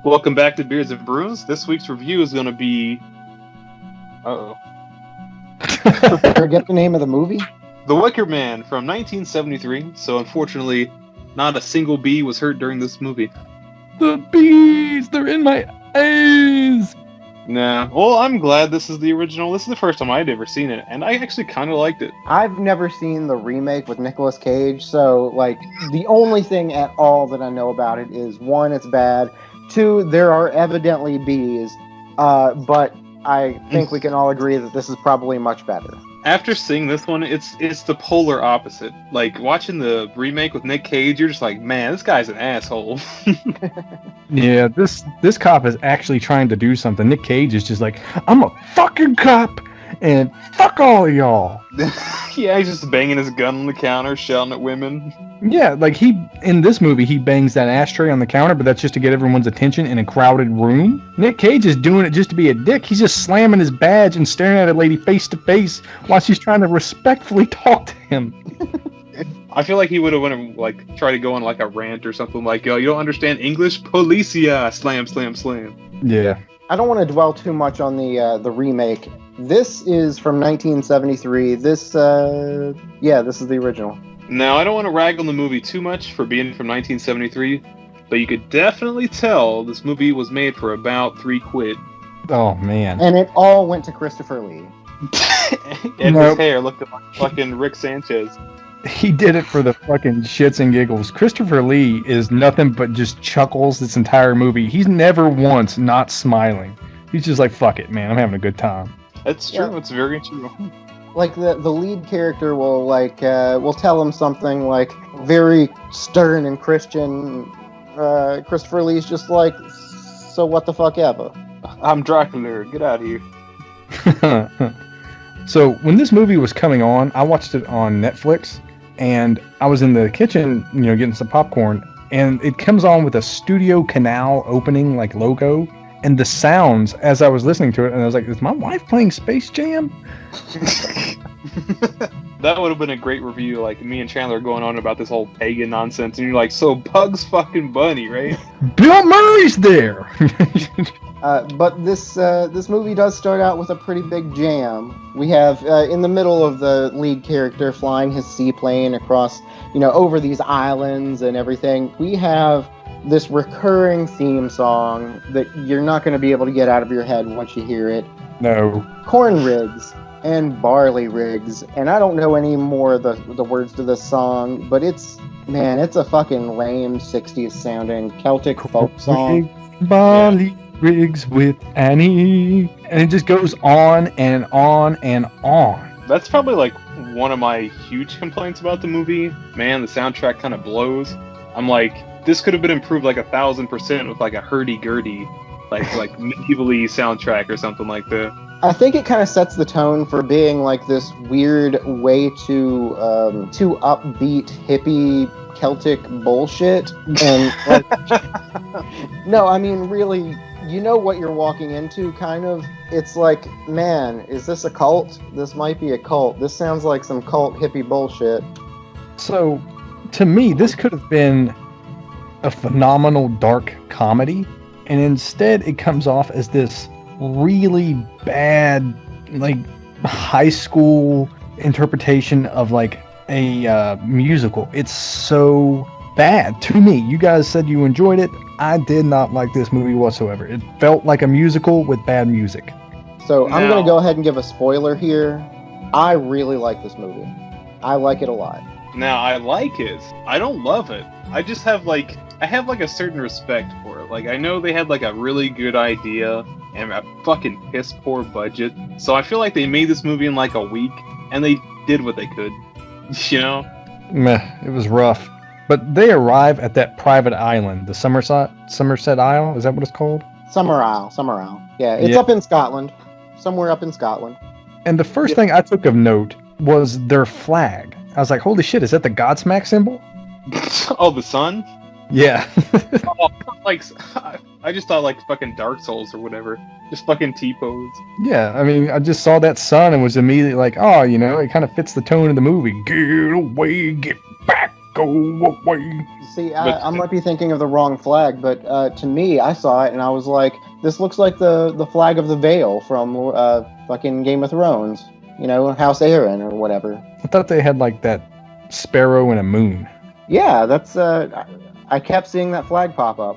Welcome back to Beers and Brews. This week's review is going to be... Uh-oh. Forget the name of the movie? The Wicker Man from 1973. So unfortunately, not a single bee was hurt during this movie. The bees! They're in my eyes! Nah. Well, I'm glad this is the original. This is the first time I'd ever seen it, and I actually kind of liked it. I've never seen the remake with Nicolas Cage, so, the only thing at all that I know about it is, one, it's bad, two, there are evidently bees, but I think we can all agree that this is probably much better. After seeing this one, it's the polar opposite. Like, watching the remake with Nick Cage, you're just like, man, this guy's an asshole. Yeah, this cop is actually trying to do something. Nick Cage is just like, I'm a fucking cop, and fuck all of y'all. Yeah, he's just banging his gun on the counter, shouting at women. Yeah, in this movie, he bangs that ashtray on the counter, but that's just to get everyone's attention in a crowded room. Nick Cage is doing it just to be a dick. He's just slamming his badge and staring at a lady face to face while she's trying to respectfully talk to him. I feel like he would have try to go on a rant or something like, yo, you don't understand English? Policia! Slam, slam, slam. Yeah. I don't want to dwell too much on the remake. This is from 1973. This is the original. Now, I don't want to rag on the movie too much for being from 1973, but you could definitely tell this movie was made for about $3. Oh, man. And it all went to Christopher Lee. And his hair looked like fucking Rick Sanchez. He did it for the fucking shits and giggles. Christopher Lee is nothing but just chuckles this entire movie. He's never once not smiling. He's just like, fuck it, man. I'm having a good time. That's true. Yeah. It's very true. The lead character will tell him something very stern and Christian. Christopher Lee's just like, so what the fuck ever. I'm Dracula. Get out of here. So when this movie was coming on, I watched it on Netflix, and I was in the kitchen, getting some popcorn, and it comes on with a Studio Canal opening logo, and the sounds as I was listening to it, and I was like, is my wife playing Space Jam? That would have been a great review, me and Chandler going on about this whole pagan nonsense, and you're like, so Bugs fucking Bunny, right? Bill Murray's there! But this movie does start out with a pretty big jam. We have, in the middle of the lead character flying his seaplane across, over these islands and everything, we have this recurring theme song that you're not going to be able to get out of your head once you hear it. No. Corn rigs and barley rigs, and I don't know any more of the words to this song, but it's a fucking lame 60s sounding Celtic folk song. Barley rigs with Annie, and it just goes on and on and on. That's probably one of my huge complaints about the movie. Man, the soundtrack kind of blows. I'm like, this could have been improved 1,000% with a hurdy-gurdy, medievally soundtrack or something like that. I think it kind of sets the tone for being this weird way too upbeat hippie Celtic bullshit. And no, I mean really, you know what you're walking into, kind of. It's like, man, is this a cult? This might be a cult. This sounds like some cult hippie bullshit. So, to me, this could have been a phenomenal dark comedy, and instead it comes off as this really bad, high school interpretation of a musical. It's so bad to me. You guys said you enjoyed it. I did not like this movie whatsoever. It felt like a musical with bad music. So I'm going to go ahead and give a spoiler here. I really like this movie. I like it a lot. Now, I like it. I don't love it. I just have I have a certain respect for it. I know they had a really good idea and a fucking piss poor budget. So I feel like they made this movie in a week, and they did what they could. Meh, it was rough. But they arrive at that private island, the Somerset Isle. Is that what it's called? Summer Isle. Yeah, it's up in Scotland. Somewhere up in Scotland. And the first thing I took of note was their flag. I was like, holy shit, is that the Godsmack symbol? Oh, the sun? Yeah. I just thought fucking Dark Souls or whatever. Just fucking T-pose. Yeah, I mean, I just saw that sun and was immediately like, oh, it kind of fits the tone of the movie. Get away, get back, Go away. See, I might be thinking of the wrong flag, but to me, I saw it and I was like, this looks like the flag of the Vale from fucking Game of Thrones. You know, House Aaron or whatever. I thought they had like that sparrow and a moon. Yeah, that's I kept seeing that flag pop up.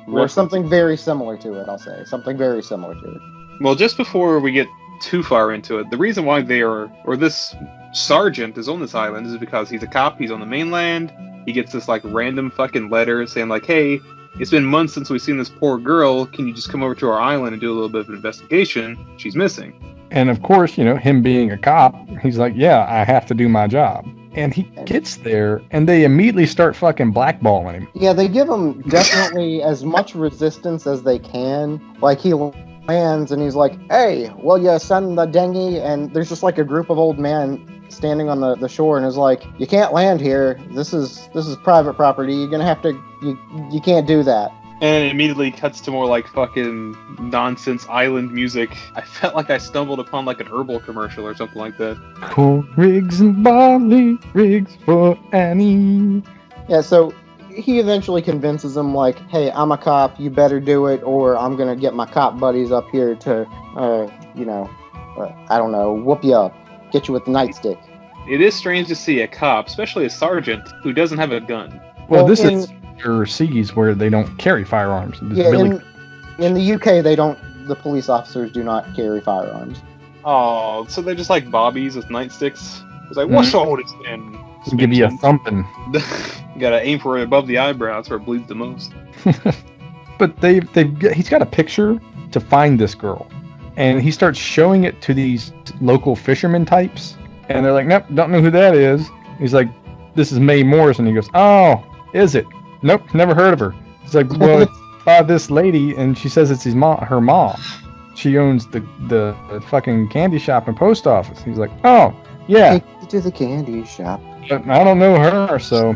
Or something very similar to it, I'll say. Something very similar to it. Well, just before we get too far into it, the reason why this sergeant is on this island is because he's a cop, he's on the mainland, he gets this like random fucking letter saying like, hey, it's been months since we've seen this poor girl, can you just come over to our island and do a little bit of an investigation? She's missing. And of course, you know, him being a cop, he's like, yeah, I have to do my job. And he gets there, and they immediately start fucking blackballing him. Yeah, they give him definitely as much resistance as they can. Like, he lands, and he's like, hey, will you send the dinghy? And there's just like a group of old men standing on the shore, and is like, you can't land here. This is private property. You're gonna have to, you can't do that. And it immediately cuts to more like fucking nonsense island music. I felt like I stumbled upon like an herbal commercial or something like that. Corn rigs and barley rigs for Annie. Yeah, so he eventually convinces him, like, hey, I'm a cop, you better do it, or I'm gonna get my cop buddies up here to, I don't know, whoop you up, get you with the nightstick. It is strange to see a cop, especially a sergeant, who doesn't have a gun. Well, this is overseas where they don't carry firearms. Yeah, in the UK, the police officers do not carry firearms. Oh, so they're just like bobbies with nightsticks? It's like, what's all this then? Give you a thumping. You gotta aim for it above the eyebrows where it bleeds the most. But he's got a picture to find this girl. And he starts showing it to these local fisherman types. And they're like, nope, don't know who that is. He's like, this is Mae Morrison. He goes, oh, is it? Nope, never heard of her. He's like, well, it's by this lady, and she says it's her mom. She owns the fucking candy shop and post office. He's like, oh, yeah. Take you to the candy shop. But I don't know her, so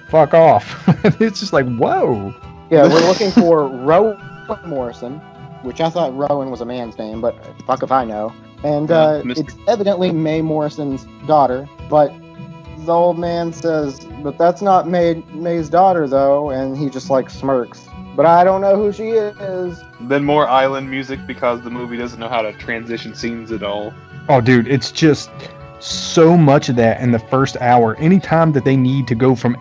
fuck off. It's just like, whoa. Yeah, we're looking for Rowan Morrison, which I thought Rowan was a man's name, but fuck if I know. And it's evidently Mae Morrison's daughter, but the old man says, but that's not Mae's daughter, though, and he just, like, smirks. But I don't know who she is. Then more island music because the movie doesn't know how to transition scenes at all. Oh, dude, it's just so much of that in the first hour. Anytime that they need to go from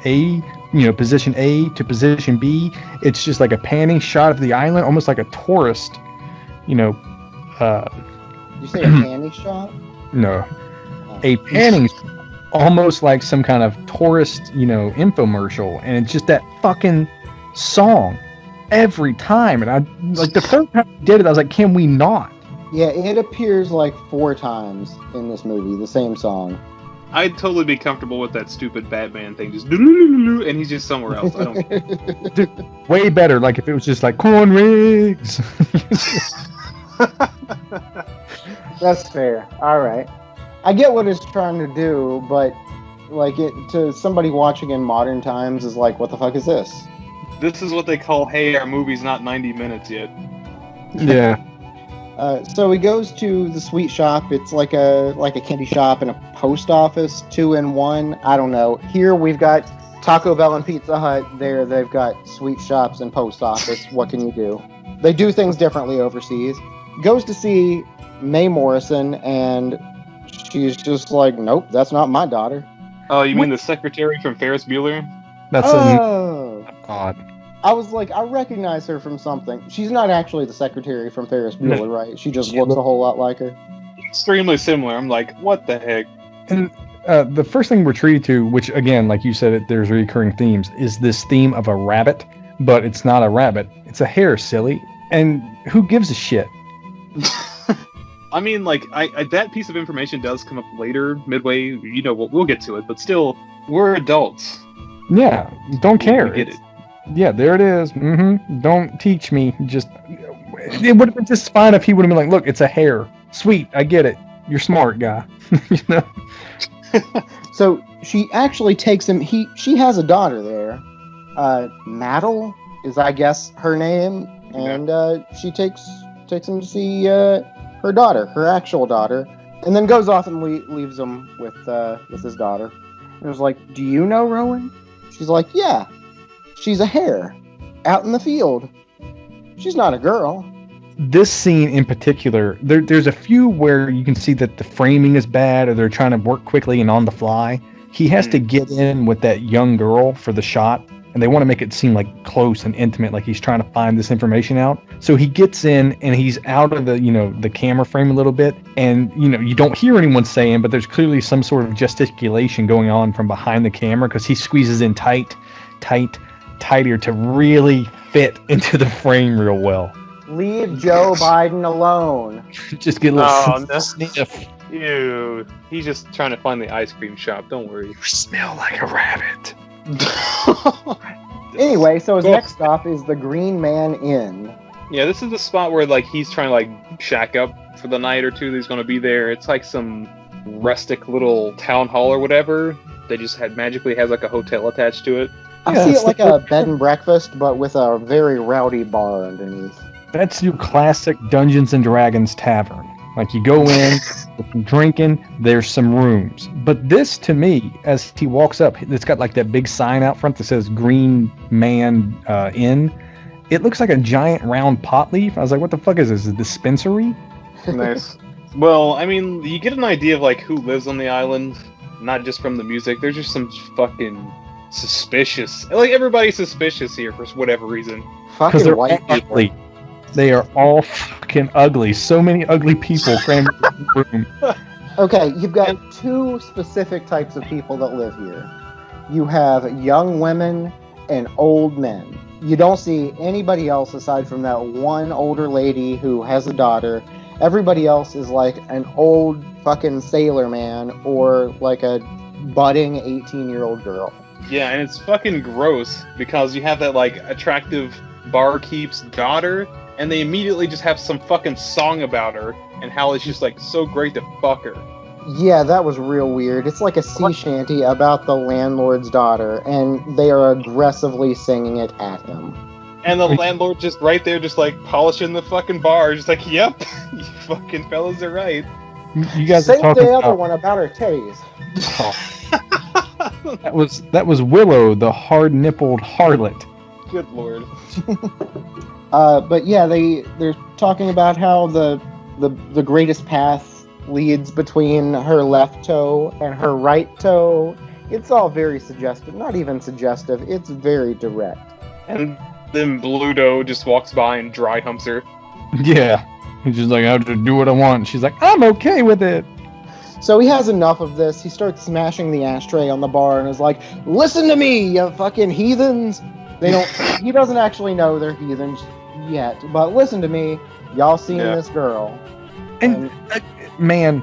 position A to position B, it's just like a panning shot of the island, almost like a tourist, Did you say a panning shot? No. A panning shot. Almost like some kind of tourist, infomercial, and it's just that fucking song every time. And I like the third time we did it, I was like, can we not? Yeah, it appears like 4 times in this movie, the same song. I'd totally be comfortable with that stupid Batman thing, just and he's just somewhere else. I don't. Dude, way better, like if it was just like corn rigs. That's fair. All right. I get what it's trying to do, but like it to somebody watching in modern times is like, what the fuck is this? This is what they call, hey, our movie's not 90 minutes yet. Yeah. So he goes to the sweet shop. It's like a candy shop and a post office, 2 in 1. I don't know. Here we've got Taco Bell and Pizza Hut. There they've got sweet shops and post office. What can you do? They do things differently overseas. Goes to see Mae Morrison, and she's just like, nope, that's not my daughter. Oh, you mean the secretary from Ferris Bueller? That's odd. I was like, I recognize her from something. She's not actually the secretary from Ferris Bueller, right? She just looks a whole lot like her. Extremely similar. I'm like, what the heck? And the first thing we're treated to, which again, like you said, there's recurring themes, is this theme of a rabbit, but it's not a rabbit. It's a hare, silly. And who gives a shit? I mean, like, that piece of information does come up later, midway. We'll get to it, but still, we're adults. Yeah, don't care. We get it. Yeah, there it is. Mm-hmm. Don't teach me. Just it would have been just fine if he would have been like, "Look, it's a hare. Sweet, I get it. You're smart, guy." So she actually takes him. She has a daughter there. Maddle is, I guess, her name, and she takes him to see her daughter, her actual daughter, and then goes off and leaves him with his daughter. I was like, do you know Rowan? She's like, yeah. She's a hare out in the field. She's not a girl. This scene in particular, there's a few where you can see that the framing is bad or they're trying to work quickly and on the fly. He has to get in with that young girl for the shot, and they want to make it seem like close and intimate, like he's trying to find this information out. So he gets in and he's out of the camera frame a little bit, and you don't hear anyone saying, but there's clearly some sort of gesticulation going on from behind the camera because he squeezes in tighter to really fit into the frame real well. Leave Joe Biden alone. Just get a little sniff. Ew. He's just trying to find the ice cream shop. Don't worry. You smell like a rabbit. Anyway, so his next stop is the Green Man Inn. Yeah, this is the spot where he's trying to shack up for the night or two. He's going to be there. It's like some rustic little town hall or whatever. They just magically has a hotel attached to it. I see it like a bed and breakfast, but with a very rowdy bar underneath. That's your classic Dungeons and Dragons tavern. Like you go in, with some drinking, there's some rooms. But this, to me, as he walks up, it's got that big sign out front that says Green Man Inn. It looks like a giant round pot leaf. I was like, what the fuck is this? A dispensary? Nice. Well, I mean, you get an idea of who lives on the island, not just from the music. There's just some fucking suspicious. Everybody's suspicious here for whatever reason. Fucking they're white people. ugly. They are all fucking ugly. So many ugly people crammed in the room. Okay, you've got two specific types of people that live here. You have young women and old men. You don't see anybody else aside from that one older lady who has a daughter. Everybody else is like an old fucking sailor man or a budding 18-year-old girl. Yeah, and it's fucking gross because you have that attractive barkeep's daughter, and they immediately just have some fucking song about her and how it's just so great to fuck her. Yeah, that was real weird. It's like a sea shanty about the landlord's daughter, and they are aggressively singing it at him. And the landlord just right there, just polishing the fucking bar, just yep, you fucking fellas are right. You guys Sing are talking the other about... one about her titties. Oh. That was Willow, the hard-nippled harlot. Good lord. But yeah, they're talking about how the greatest path leads between her left toe and her right toe. It's all very suggestive. Not even suggestive. It's very direct. And then Bluto just walks by and dry humps her. Yeah. He's just I have to do what I want. She's like, I'm okay with it. So he has enough of this. He starts smashing the ashtray on the bar and is like, listen to me, you fucking heathens. He doesn't actually know they're heathens yet, but listen to me. Y'all seen this girl. And man,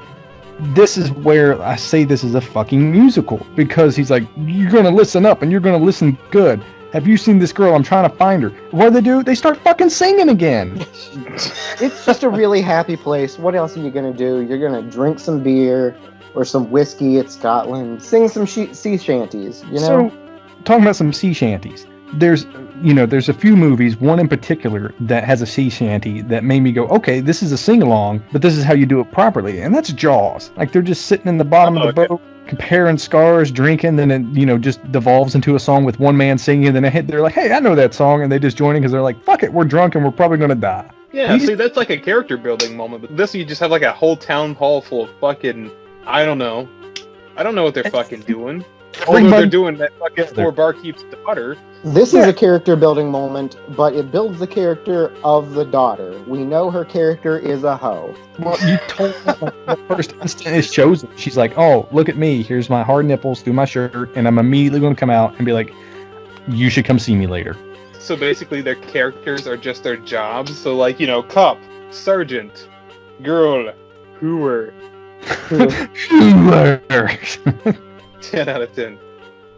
this is where I say this is a fucking musical, because he's like, you're going to listen up and you're going to listen good. Have you seen this girl? I'm trying to find her. What do? They start fucking singing again. It's just a really happy place. What else are you going to do? You're going to drink some beer or some whiskey at Scotland, sing some sea shanties, So, talking about some sea shanties, there's a few movies, one in particular that has a sea shanty that made me go, okay, this is a sing-along, but this is how you do it properly, and that's Jaws. They're just sitting in the bottom of the boat, comparing scars, drinking, then it, just devolves into a song with one man singing, and then they're like, hey, I know that song, and they just join in because they're like, fuck it, we're drunk and we're probably going to die. Yeah, see, that's a character building moment, but this you just have a whole town hall full of fucking, I don't know what they're fucking doing. Although they're doing that fucking poor barkeep's daughter. This is a character building moment, but it builds the character of the daughter. We know her character is a hoe. Well, you told me the first instant is chosen. She's like, oh, look at me. Here's my hard nipples through my shirt, and I'm immediately going to come out and be like, you should come see me later. So basically their characters are just their jobs. So cop, sergeant, girl, hooer. 10 out of 10.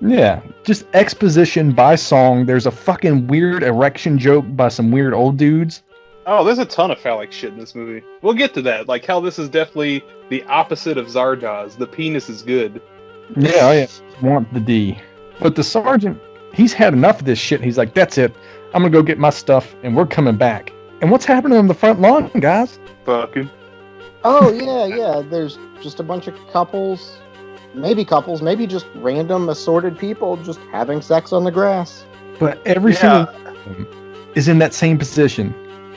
Yeah, just exposition by song. There's a fucking weird erection joke by some weird old dudes. Oh, there's a ton of phallic shit in this movie. We'll get to that. How this is definitely the opposite of Zardoz. The penis is good. Yeah, I want the D. But the sergeant, he's had enough of this shit. He's like, that's it. I'm gonna go get my stuff, and we're coming back. And what's happening on the front lawn, guys? Fucking. Oh, yeah. There's just a bunch of couples maybe couples, maybe just random assorted people just having sex on the grass. But every single one is in that same position,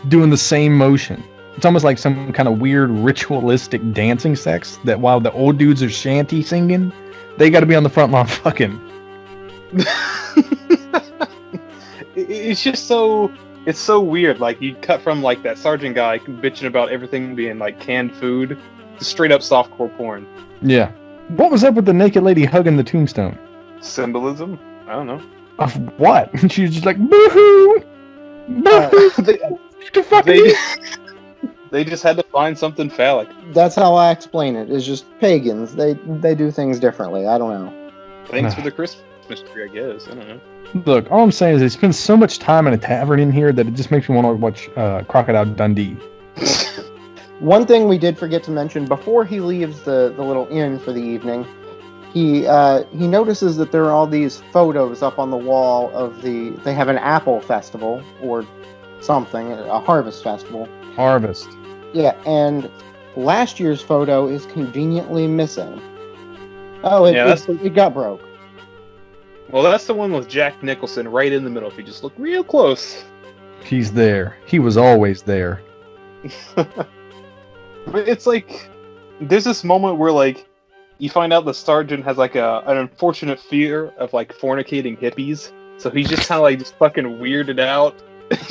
doing the same motion. It's almost like some kind of weird ritualistic dancing sex that while the old dudes are shanty singing, they got to be on the front line fucking. It's just so... It's so weird. Like, you cut from, like, that sergeant guy bitching about everything being, like, canned food to straight up softcore porn. Yeah. What was up with the naked lady hugging the tombstone? Symbolism? I don't know. Of what? She was just like, boo-hoo! Boo-hoo! They just had to find something phallic. That's how I explain it. It's just pagans. They do things differently. I don't know. Thanks for the Christmas tree, I guess. I don't know. Look, all I'm saying is they spend so much time in a tavern in here that it just makes me want to watch Crocodile Dundee. One thing we did forget to mention, before he leaves the little inn for the evening, he notices that there are all these photos up on the wall of they have an apple festival or something, a harvest festival. Harvest. Yeah, and last year's photo is conveniently missing. Oh, it got broke. Well, that's the one with Jack Nicholson right in the middle, if you just look real close. He's there. He was always there. But it's like, there's this moment where, like, you find out the sergeant has, like, an unfortunate fear of, like, fornicating hippies. So he's just kind of, like, just fucking weirded out.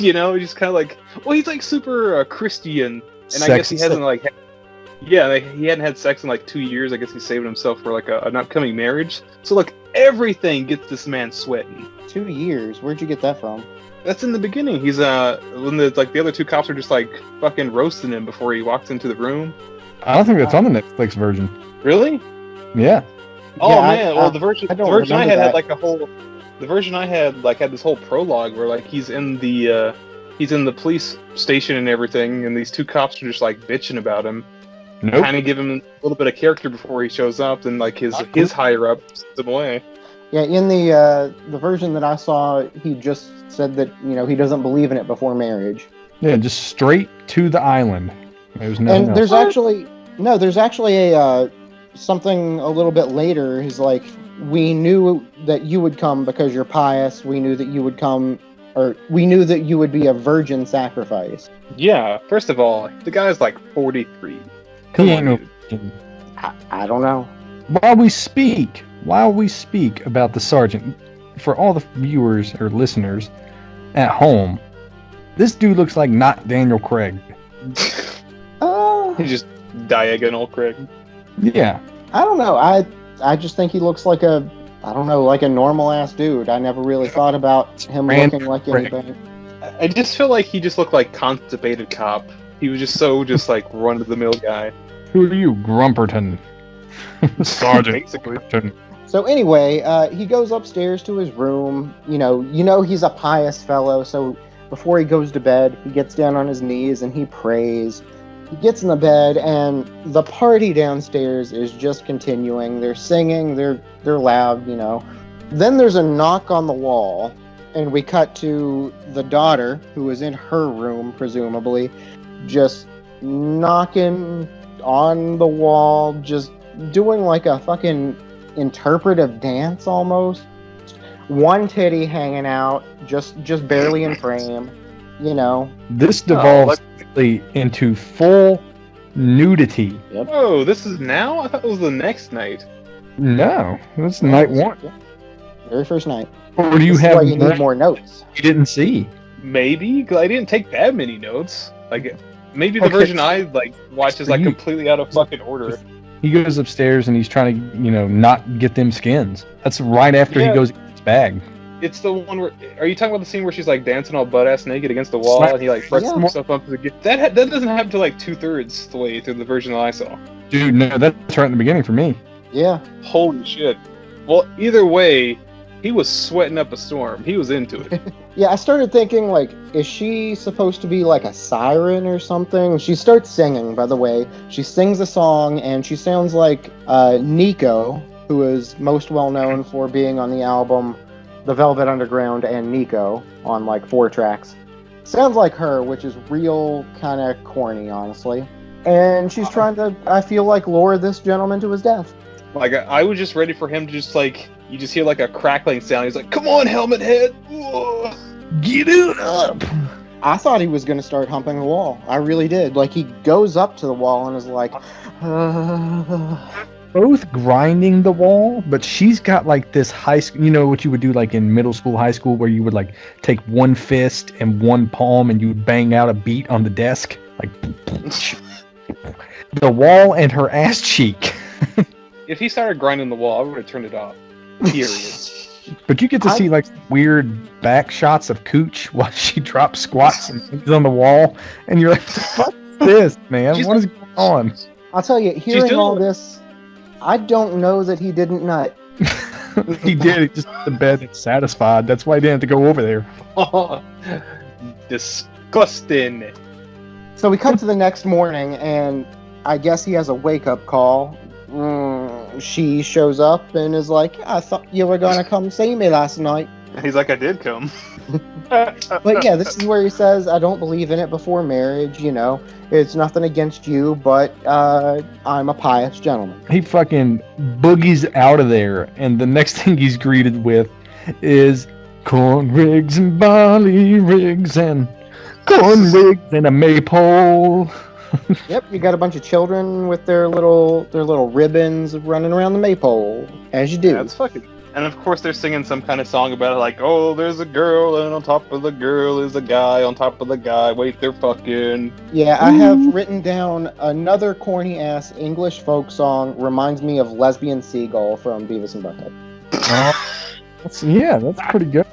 You know? He's just kind of like, well, he's, like, super Christian. And I guess he hasn't, like... he hadn't had sex in, like, 2 years. I guess he's saving himself for, like, an upcoming marriage. So, like, everything gets this man sweating. 2 years? Where'd you get that from? That's in the beginning. He's, when the other two cops are just, like, fucking roasting him before he walks into the room. I don't think that's on the Netflix version. Really? Yeah. Oh, yeah, man. The version I had like a whole... The version I had, like, had this whole prologue where, like, he's in the police station and everything, and these two cops are just, like, bitching about him. Nope. Kind of give him a little bit of character before he shows up, and, like, his higher up sends him away. Yeah, in the version that I saw, he just said that, you know, he doesn't believe in it before marriage. Yeah, just straight to the island. There's nothing else. There's actually a something a little bit later. He's like, we knew that you would come because you're pious. We knew that you would come, or we knew that you would be a virgin sacrifice. Yeah, first of all, the guy's like 43. Come on, I don't know. While we speak about the sergeant, for all the viewers or listeners at home, this dude looks like not Daniel Craig. He's just diagonal Craig. Yeah. I don't know. I just think he looks like a normal ass dude. I never really thought about him looking like anything. I just feel like he just looked like constipated cop. He was just so like run of the mill guy. Who are you, Grumperton? Sergeant. Basically. So anyway, he goes upstairs to his room. You know he's a pious fellow, so before he goes to bed, he gets down on his knees and he prays. He gets in the bed, and the party downstairs is just continuing. They're singing, they're loud, you know. Then there's a knock on the wall, and we cut to the daughter, who is in her room, presumably, just knocking on the wall, just doing like a fucking interpretive dance almost. One titty hanging out, just barely in frame, you know. This devolves into full nudity. Yep. Oh, this is now? I thought it was the next night. No, that's night one. Very first night. Or do you This is have why you need more notes? you didn't see? Maybe, because I didn't take that many notes. Like, maybe the version I watched is like completely out of fucking order. He goes upstairs and he's trying to, not get them skins. That's right after he goes in his bag. It's the one where... Are you talking about the scene where she's, like, dancing all butt-ass naked against the wall, and he, like, presses himself up to the... That doesn't happen to, like, 2/3 the way through the version that I saw. Dude, no, that's right in the beginning for me. Yeah. Holy shit. Well, either way, he was sweating up a storm. He was into it. Yeah, I started thinking, like, is she supposed to be, like, a siren or something? She starts singing, by the way. She sings a song, and she sounds like Nico, who is most well-known for being on the album The Velvet Underground and Nico on, like, 4 tracks. Sounds like her, which is real kind of corny, honestly. And she's trying to, I feel like, lure this gentleman to his death. Like, I was just ready for him to just, like, you just hear, like, a crackling sound. He's like, come on, Helmet Head! Whoa. Get it up! I thought he was going to start humping the wall. I really did. Like, he goes up to the wall and is like, Both grinding the wall, but she's got like this high school, you know what you would do like in middle school, high school, where you would like take one fist and one palm and you would bang out a beat on the desk. Like, the wall and her ass cheek. If he started grinding the wall, I would have turned it off. Period. But you get to see like weird back shots of Cooch while she drops squats and things on the wall, and you're like, "Fuck this, man! What is going on?" I'll tell you, hearing all this, I don't know that he didn't nut. He did. He just went to bed and satisfied. That's why he didn't have to go over there. Oh, disgusting. So we cut to the next morning, and I guess he has a wake-up call. She shows up and is like, I thought you were going to come see me last night. He's like, I did come. But yeah, this is where he says, I don't believe in it before marriage, you know. It's nothing against you, but I'm a pious gentleman. He fucking boogies out of there, and the next thing he's greeted with is corn rigs and barley rigs and corn rigs and a maypole. Yep, you got a bunch of children with their little ribbons running around the maypole, as you do. That's fucking. And of course, they're singing some kind of song about it, like, oh, there's a girl, and on top of the girl is a guy, on top of the guy, wait, they're fucking. Yeah, I have written down another corny ass English folk song. Reminds me of Lesbian Seagull from Beavis and Butthead. That's pretty good.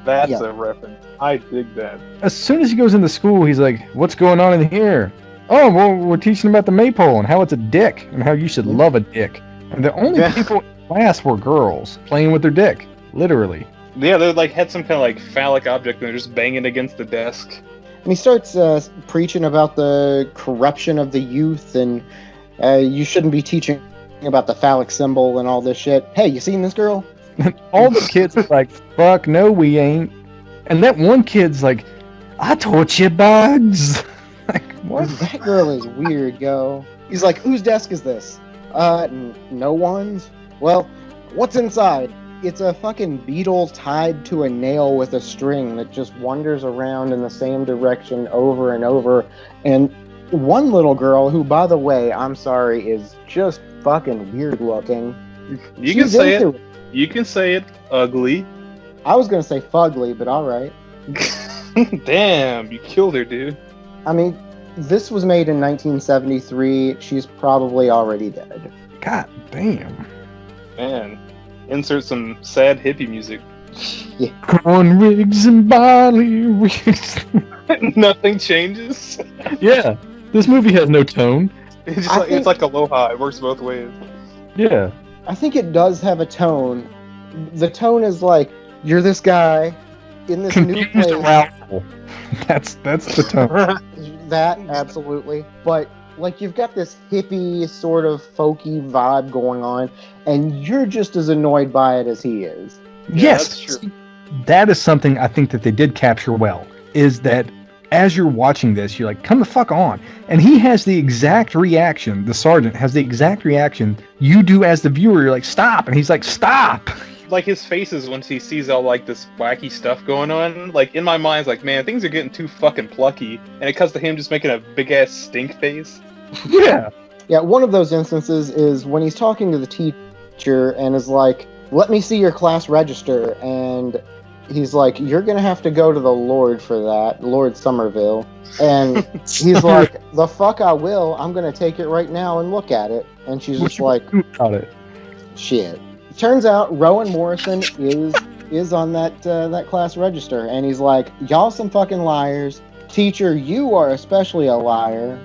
That's a reference. I dig that. As soon as he goes into school, he's like, what's going on in here? Oh, well, we're teaching about the maypole and how it's a dick and how you should love a dick. And the only people in class were girls playing with their dick, literally. Yeah, they like had some kind of like phallic object and they're just banging against the desk. And he starts preaching about the corruption of the youth and you shouldn't be teaching about the phallic symbol and all this shit. Hey, you seen this girl? All the kids are like, fuck, no, we ain't. And that one kid's like, I taught you bugs. Like, what? That girl is weird, yo. He's like, whose desk is this? No one's. Well, what's inside? It's a fucking beetle tied to a nail with a string that just wanders around in the same direction over and over. And one little girl, who, by the way, I'm sorry, is just fucking weird looking. You can say it. You can say it. Ugly. I was gonna say fugly, but all right. Damn, you killed her, dude. I mean, this was made in 1973. She's probably already dead. God damn. Man, insert some sad hippie music. Yeah. Corn rigs and barley rigs. Nothing changes. Yeah, this movie has no tone. It's just it's like Aloha. It works both ways. Yeah. I think it does have a tone. The tone is like, you're this guy in this new place. Arousal. That's the tone. That, absolutely. But, like, you've got this hippie, sort of folky vibe going on, and you're just as annoyed by it as he is. Yes, that's true. That is something I think that they did capture well, is that as you're watching this, you're like, come the fuck on. And he has the exact reaction, the sergeant has the exact reaction you do as the viewer. You're like, stop. And he's like, stop. Like his faces once he sees all like this wacky stuff going on, like in my mind, it's like, man, things are getting too fucking plucky. And it cuts to him just making a big ass stink face. Yeah. Yeah, one of those instances is when he's talking to the teacher and is like, let me see your class register. And he's like, you're going to have to go to the Lord for that, Lord Somerville. And he's like, the fuck I will. I'm going to take it right now and look at it. And she's just like, got it. Shit. Turns out Rowan Morrison is on that class register. And he's like, y'all some fucking liars. Teacher, you are especially a liar.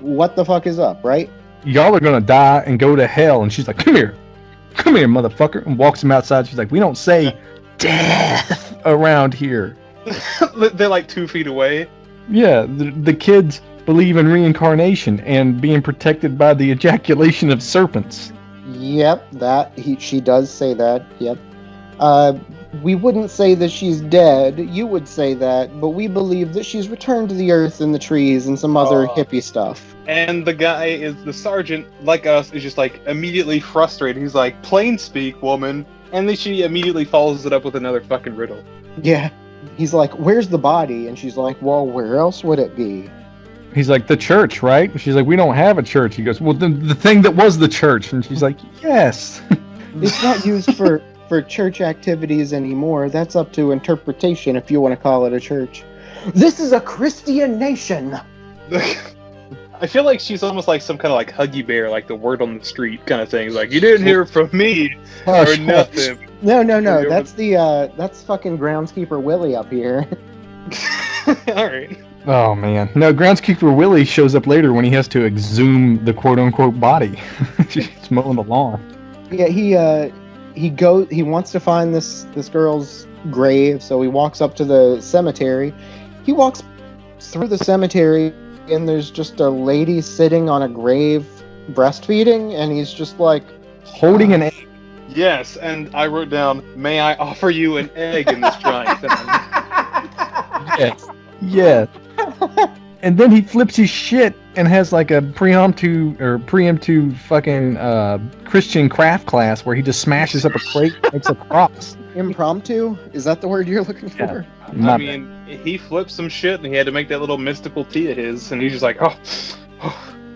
What the fuck is up, right? Y'all are going to die and go to hell. And she's like, come here, motherfucker. And walks him outside. She's like, we don't say death around here. They're like 2 feet away. Yeah, the kids believe in reincarnation and being protected by the ejaculation of serpents. Yep, she does say that. Yep. We wouldn't say that she's dead. You would say that, but we believe that she's returned to the earth and the trees and some other hippie stuff. And the guy is the sergeant, like us, is just like immediately frustrated. He's like, plain speak, woman. And then she immediately follows it up with another fucking riddle. Yeah. He's like, where's the body? And she's like, well, where else would it be? He's like, the church, right? And she's like, we don't have a church. He goes, well, the thing that was the church. And she's like, yes. It's not used for church activities anymore. That's up to interpretation if you want to call it a church. This is a Christian nation. I feel like she's almost like some kind of like Huggy Bear, like the word on the street kind of thing. Like, you didn't hear from me or nothing. No. That's fucking Groundskeeper Willie up here. Alright. Oh, man. No, Groundskeeper Willie shows up later when he has to exhume the quote-unquote body. She's mowing the lawn. Yeah, he wants to find this girl's grave, so he walks up to the cemetery. He walks through the cemetery, and there's just a lady sitting on a grave breastfeeding, and he's just like... Holding an egg. Yes, and I wrote down, may I offer you an egg in this trying time? Yes. And then he flips his shit and has like a preemptive fucking Christian craft class where he just smashes up a plate and makes a cross. Impromptu? Is that the word you're looking for? I mean, he flipped some shit and he had to make that little mystical tea of his, and he's just like, oh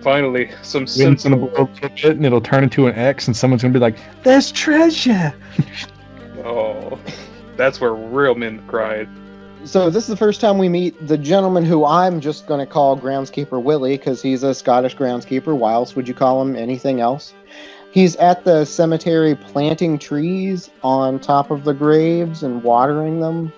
finally, some sensible. And it'll turn into an X, and someone's gonna be like, "There's treasure." Oh, that's where real men cried. So this is the first time we meet the gentleman who I'm just going to call Groundskeeper Willie because he's a Scottish groundskeeper. Why else would you call him anything else? He's at the cemetery planting trees on top of the graves and watering them.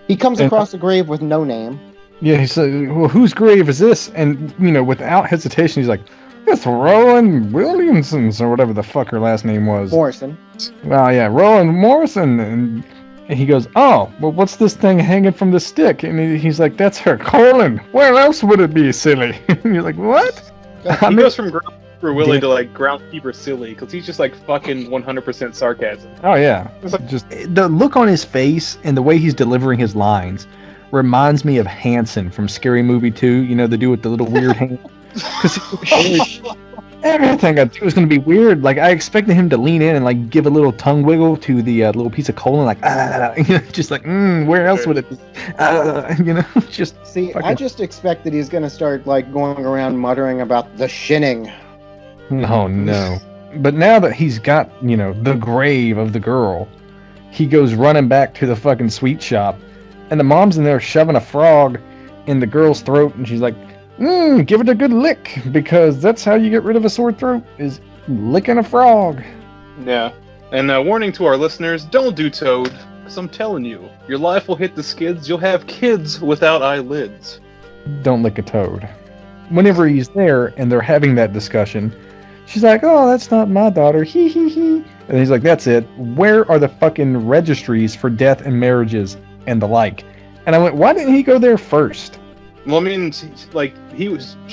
He comes across a grave with no name. Yeah, he said, well, whose grave is this? And, without hesitation, he's like, it's Rowan Williamson's, or whatever the fuck her last name was. Morrison. Well, yeah, Rowan Morrison. And he goes, oh, well, what's this thing hanging from the stick? And he's like, that's her colon. Where else would it be, silly? And you're like, what? He goes from Groundskeeper Willie to, like, Groundskeeper Silly, because he's just, like, fucking 100% sarcasm. Oh, yeah. Just the look on his face and the way he's delivering his lines reminds me of Hanson from Scary Movie 2, the dude with the little weird hand. Because everything I do is going to be weird. Like, I expected him to lean in and, like, give a little tongue wiggle to the little piece of colon, like, just like, where else would it be? Just... See, I just expect that he's going to start, like, going around muttering about the shinning. Oh, no. But now that he's got, the grave of the girl, he goes running back to the fucking sweet shop, and the mom's in there shoving a frog in the girl's throat, and she's like, give it a good lick, because that's how you get rid of a sore throat, is licking a frog. Yeah. And warning to our listeners, don't do Toad, because I'm telling you, your life will hit the skids, you'll have kids without eyelids. Don't lick a toad. Whenever he's there, and they're having that discussion, she's like, oh, that's not my daughter, hee hee hee. And he's like, that's it. Where are the fucking registries for death and marriages and the like? And I went, why didn't he go there first? Well, I mean, like, she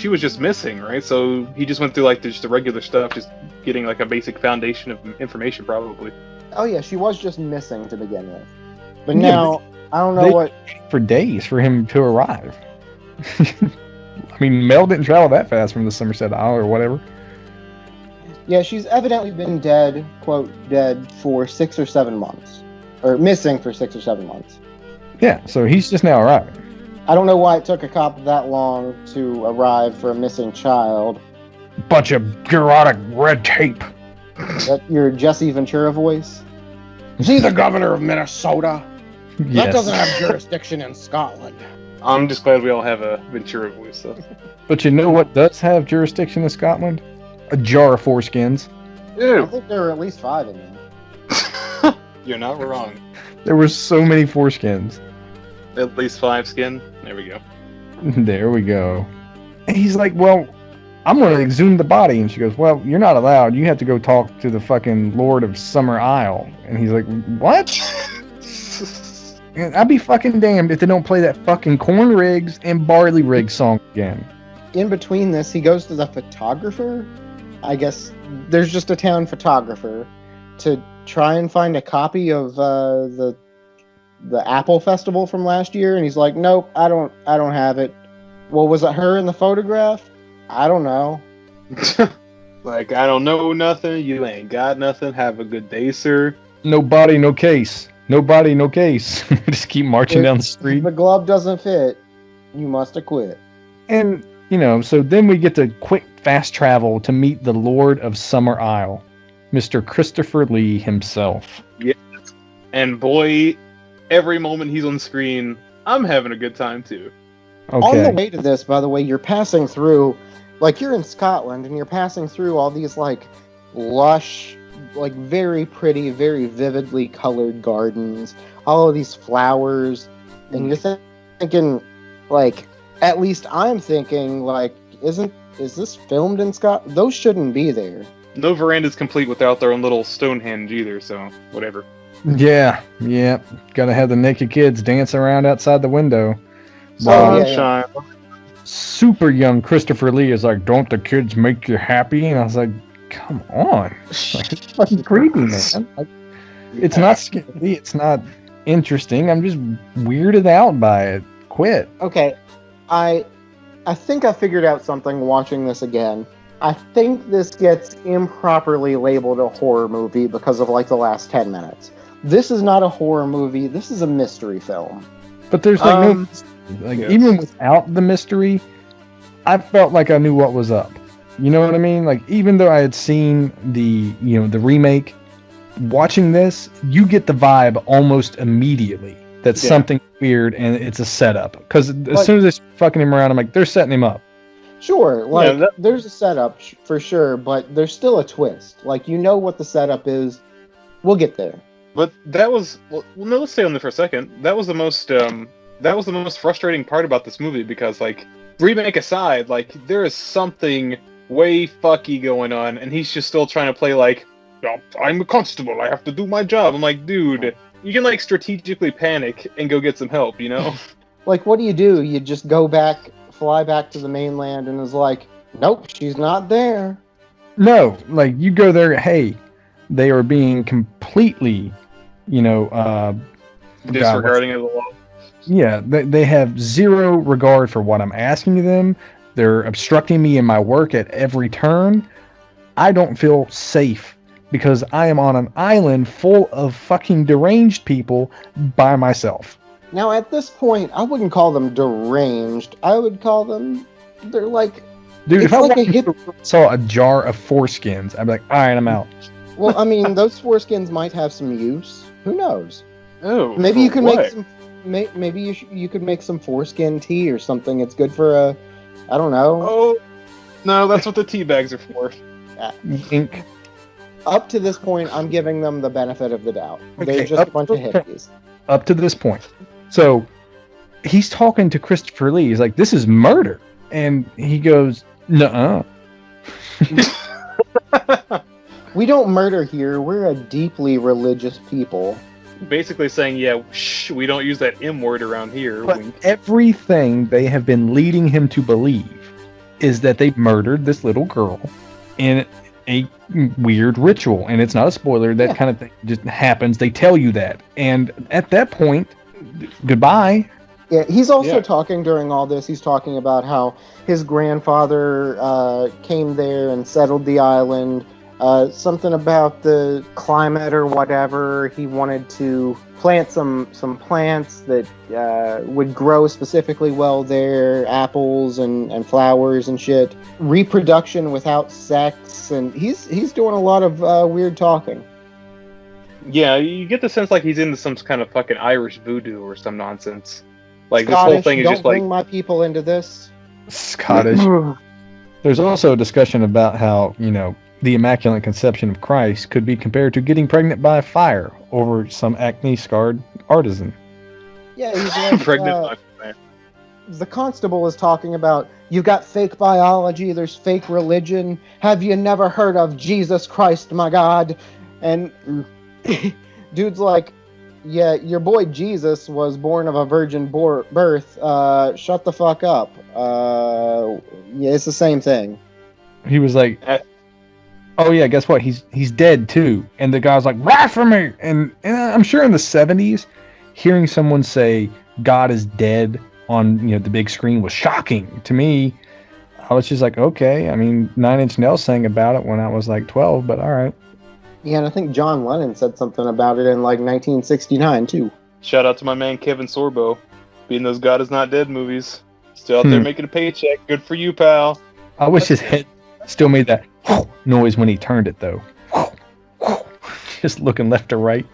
was just missing, right? So he just went through, like, just the regular stuff, just getting, like, a basic foundation of information, probably. Oh, yeah, she was just missing to begin with. But now, I don't know what... For days for him to arrive. I mean, Mel didn't travel that fast from the Somerset Isle or whatever. Yeah, she's evidently been dead, quote, dead for 6 or 7 months. Or missing for 6 or 7 months. Yeah, so he's just now arriving. I don't know why it took a cop that long to arrive for a missing child. Bunch of bureaucratic red tape. That your Jesse Ventura voice? Is he the governor of Minnesota? Yes. That doesn't have jurisdiction in Scotland. I'm just glad we all have a Ventura voice, though. But you know what does have jurisdiction in Scotland? A jar of foreskins. I think there were at least 5 in there. You're not wrong. There were so many foreskins. At least 5 skin. There we go. There we go. And he's like, well, I'm going to exhume the body. And she goes, well, you're not allowed. You have to go talk to the fucking Lord of Summer Isle. And he's like, what? I'd be fucking damned if they don't play that fucking Corn Rigs and Barley Rigs song again. In between this, he goes to the photographer. I guess there's just a town photographer to try and find a copy of the Apple Festival from last year, and he's like, nope, I don't have it. Well, was it her in the photograph? I don't know. Like, I don't know nothing. You ain't got nothing. Have a good day, sir. No body, no case. No body, no case. Just keep marching down the street. If the glove doesn't fit, you must have quit. And, so then we get to quick fast travel to meet the Lord of Summer Isle, Mr. Christopher Lee himself. Yes. And boy, every moment he's on screen, I'm having a good time too. Okay. On the way to this, by the way, you're passing through, like, you're in Scotland, and you're passing through all these, like, lush, like, very pretty, very vividly colored gardens, all of these flowers, and you're thinking, like, at least I'm thinking, like, is this filmed in Scotland? Those shouldn't be there. No veranda's complete without their own little Stonehenge either, so whatever. Yeah. Gotta have the naked kids dancing around outside the window. Sunshine. Super young Christopher Lee is like, don't the kids make you happy? And I was like, come on. Like, it's fucking creepy, man. Like, it's not scary. It's not interesting. I'm just weirded out by it. Quit. Okay, I think I figured out something watching this again. I think this gets improperly labeled a horror movie because of, like, the last 10 minutes. This is not a horror movie. This is a mystery film. But there's Yes. even without the mystery, I felt like I knew what was up. You know what I mean? Like, even though I had seen the remake, watching this, you get the vibe almost immediately that something weird and it's a setup. Because as soon as they're fucking him around, I'm like, they're setting him up. Sure, like, there's a setup for sure, but there's still a twist. Like, you know what the setup is. We'll get there. But that was no. Let's stay on there for a second. That was the most frustrating part about this movie because, like, remake aside, like, there is something way fucky going on, and he's just still trying to play like, oh, I'm a constable. I have to do my job. I'm like, dude, you can, like, strategically panic and go get some help, you know? Like, what do? You just fly back to the mainland, and is like, nope, she's not there. No, like, you go there, hey, they are being completely, disregarding of the law. Yeah, they have zero regard for what I'm asking of them. They're obstructing me in my work at every turn. I don't feel safe because I am on an island full of fucking deranged people by myself. Now, at this point, I wouldn't call them deranged. I would call them, they're like... Dude, if I like saw a jar of foreskins, I'd be like, all right, I'm out. Well, I mean, those foreskins might have some use. Who knows? Oh, maybe you could what? make some. Maybe you could make some foreskin tea or something. It's good for I don't know. Oh, no, that's what the tea bags are for. Ink. Up to this point, I'm giving them the benefit of the doubt. Okay, They're just a bunch of hippies. Up to this point. So, he's talking to Christopher Lee. He's like, this is murder. And he goes, nuh-uh. We don't murder here. We're a deeply religious people. Basically saying, yeah, shh, we don't use that M word around here. But Wink. everything they have been leading him to believe is that they murdered this little girl in a weird ritual. And it's not a spoiler. That kind of thing just happens. They tell you that. And at that point, goodbye. Yeah, he's also talking during all this. He's talking about how his grandfather came there and settled the island. Something about the climate or whatever. He wanted to plant some plants that would grow specifically well there, apples and flowers and shit. Reproduction without sex, and he's doing a lot of weird talking. Yeah, you get the sense like he's into some kind of fucking Irish voodoo or some nonsense. Like, Scottish, this whole thing is don't just like... bring my people into this. Scottish. There's also a discussion about how, the Immaculate Conception of Christ could be compared to getting pregnant by fire over some acne-scarred artisan. Yeah, he's like, pregnant by the constable is talking about, you've got fake biology, there's fake religion. Have you never heard of Jesus Christ, my God? And dude's like, yeah, your boy Jesus was born of a virgin birth. Shut the fuck up. Yeah, it's the same thing. He was like, oh yeah, guess what? He's dead too. And the guy's like, ride for me. And I'm sure in the 70s, hearing someone say God is dead on the big screen was shocking to me. I was just like, okay. I mean, Nine Inch Nails sang about it when I was like 12, but all right. Yeah, and I think John Lennon said something about it in like 1969 too. Shout out to my man Kevin Sorbo, being those God is Not Dead movies. Still out there making a paycheck. Good for you, pal. I wish his head still made that noise when he turned it, though. Just looking left to right.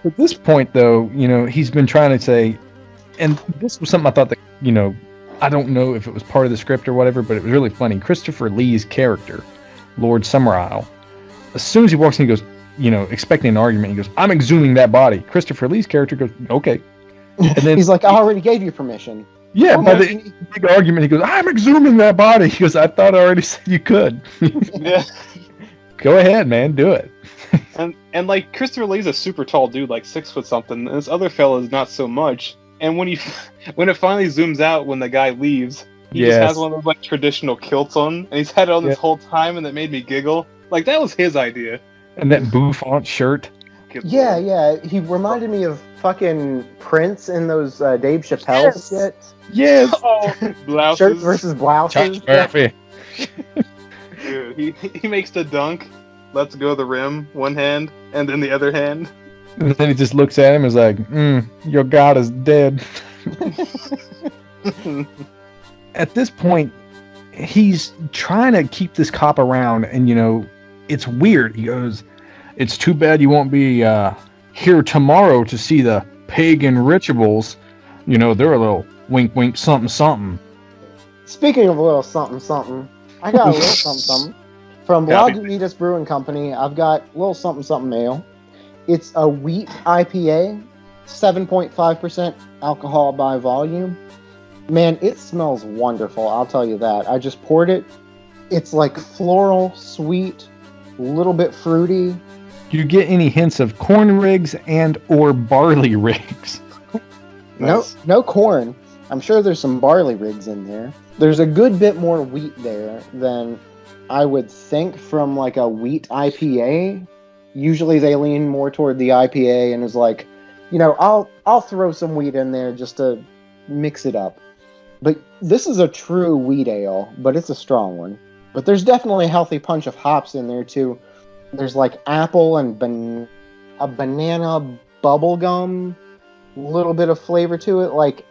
At this point, though, he's been trying to say, and this was something I thought that, I don't know if it was part of the script or whatever, but it was really funny. Christopher Lee's character, Lord Summerisle, as soon as he walks in, he goes, expecting an argument, he goes, I'm exhuming that body. Christopher Lee's character goes, okay. And then he's like, I already gave you permission. Yeah, by the big argument, he goes, I'm exhuming that body. He goes, I thought I already said you could. Yeah. Go ahead, man, do it. and like Christopher Lee's a super tall dude, like 6 foot something, and this other fella is not so much. And when it finally zooms out when the guy leaves, he just has one of those like traditional kilts on, and he's had it on this whole time, and that made me giggle. Like that was his idea. And that bouffant shirt. Yeah. He reminded me of fucking Prince in those Dave Chappelle skits. Yes. Blouses. Shirts versus blouses. Dude, he makes the dunk, lets go the rim, one hand, and then the other hand. And then he just looks at him and is like, your God is dead. At this point, he's trying to keep this cop around, and it's weird. He goes, it's too bad you won't be here tomorrow to see the pagan rituals. They're a little wink wink something something. Speaking of a little something something, I got a little something something. From Lagunita'a Brewing Company, I've got a little something something ale. It's a wheat IPA, 7.5% alcohol by volume. Man, it smells wonderful, I'll tell you that. I just poured it. It's like floral, sweet, a little bit fruity. Do you get any hints of corn rigs and or barley rigs? Nice. No corn. I'm sure there's some barley rigs in there. There's a good bit more wheat there than I would think from like a wheat IPA. Usually they lean more toward the IPA and is like, I'll throw some wheat in there just to mix it up. But this is a true wheat ale, but it's a strong one. But there's definitely a healthy punch of hops in there too. There's like apple and a banana bubblegum, little bit of flavor to it. Like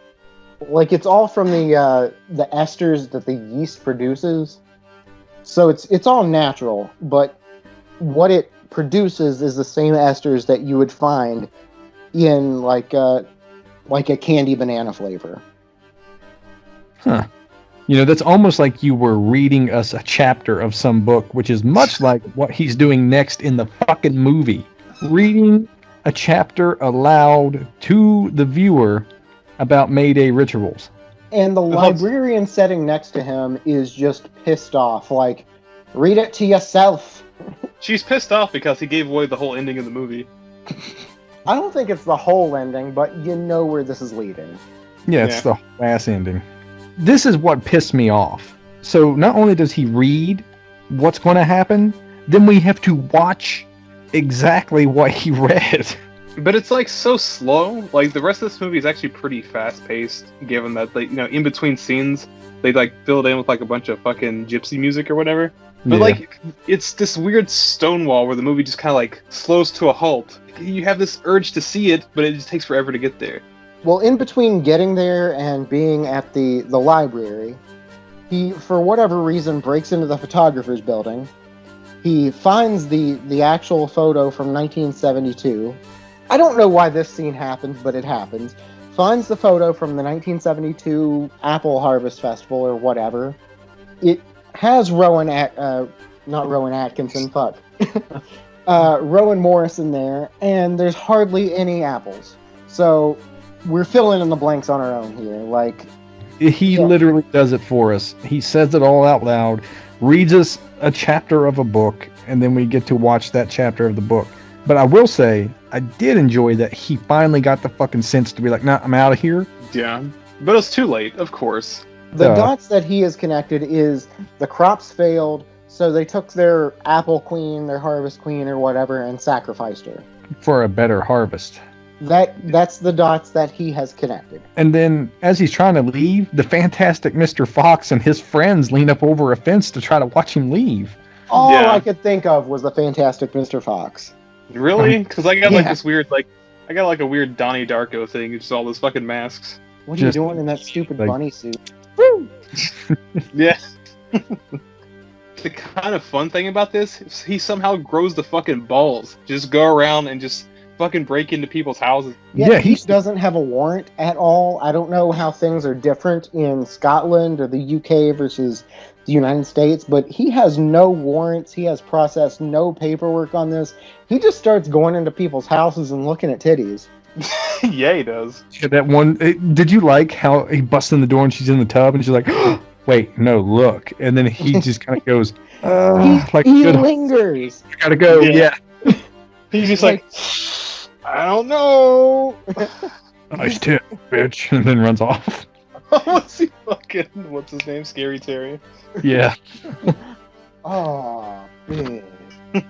it's all from the esters that the yeast produces. So it's all natural, but what it produces is the same esters that you would find in like a candy banana flavor. Huh. That's almost like you were reading us a chapter of some book, which is much like what he's doing next in the fucking movie. Reading a chapter aloud to the viewer about Mayday rituals. And the librarian sitting next to him is just pissed off. Like, read it to yourself. She's pissed off because he gave away the whole ending of the movie. I don't think it's the whole ending, but you know where this is leading. Yeah, it's the whole ass ending. This is what pissed me off. So not only does he read what's going to happen, then we have to watch exactly what he read. But it's like so slow. Like the rest of this movie is actually pretty fast paced, given that in between scenes they like filled in with like a bunch of fucking gypsy music or whatever. But like it's this weird stonewall where the movie just kind of like slows to a halt. You have this urge to see it, but it just takes forever to get there. Well, in between getting there and being at the library, he, for whatever reason, breaks into the photographer's building. He finds the actual photo from 1972. I don't know why this scene happens, but it happens. Finds the photo from the 1972 Apple Harvest Festival or whatever. It has Rowan Morrison there, and there's hardly any apples. So we're filling in the blanks on our own here. Like, he literally does it for us. He says it all out loud, reads us a chapter of a book, and then we get to watch that chapter of the book. But I will say, I did enjoy that he finally got the fucking sense to be like, nah, I'm out of here. Yeah, but it's too late, of course. The dots that he has connected is the crops failed, so they took their apple queen, their harvest queen, or whatever, and sacrificed her. for a better harvest. That's the dots that he has connected. And then, as he's trying to leave, the fantastic Mr. Fox and his friends lean up over a fence to try to watch him leave. All Yeah. I could think of was the fantastic Mr. Fox. Really? Because I got like Yeah. this weird, like, I got like a weird Donnie Darko thing. It's just all those fucking masks. What are you Just, doing in that stupid like- bunny suit? Yeah. The kind of fun thing about this is he somehow grows the fucking balls. Just go around and just fucking break into people's houses. Yeah, he he's- doesn't have a warrant at all. I don't know how things are different in Scotland or the UK versus the United States, but he has no warrants. He has processed no paperwork on this. He just starts going into people's houses and looking at titties. Yeah, he does. Yeah, that one. Did you like how he busts in the door and she's in the tub and she's like, "Wait, no, look," and then he just kind of goes, like, he good, lingers. gotta go. Yeah. Yeah, He's just like, I don't know. nice tip, bitch, and then runs off. What's he fucking? What's his name? Scary Terry. Yeah, Oh, man.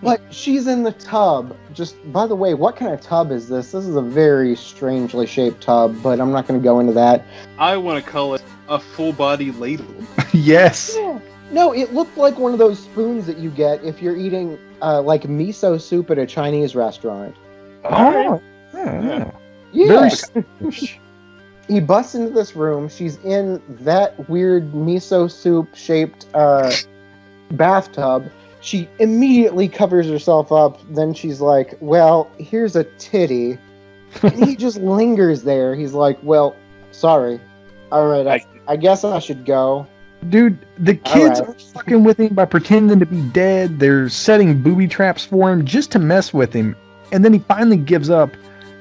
But she's in the tub. Just, by the way, what kind of tub is this? This is a very strangely shaped tub, but I'm not going to go into that. I want to call it a full body ladle. yes. Yeah. No, it looked like one of those spoons that you get if you're eating like miso soup at a Chinese restaurant. Oh, Yeah. Yeah. very. Stylish. He busts into this room. She's in that weird miso soup shaped bathtub. She immediately covers herself up. Then she's like, well, here's a titty. And he just lingers there. He's like, well, sorry. All right, I guess I should go. Dude, the kids Alright. are fucking with him by pretending to be dead. They're setting booby traps for him just to mess with him. And then he finally gives up,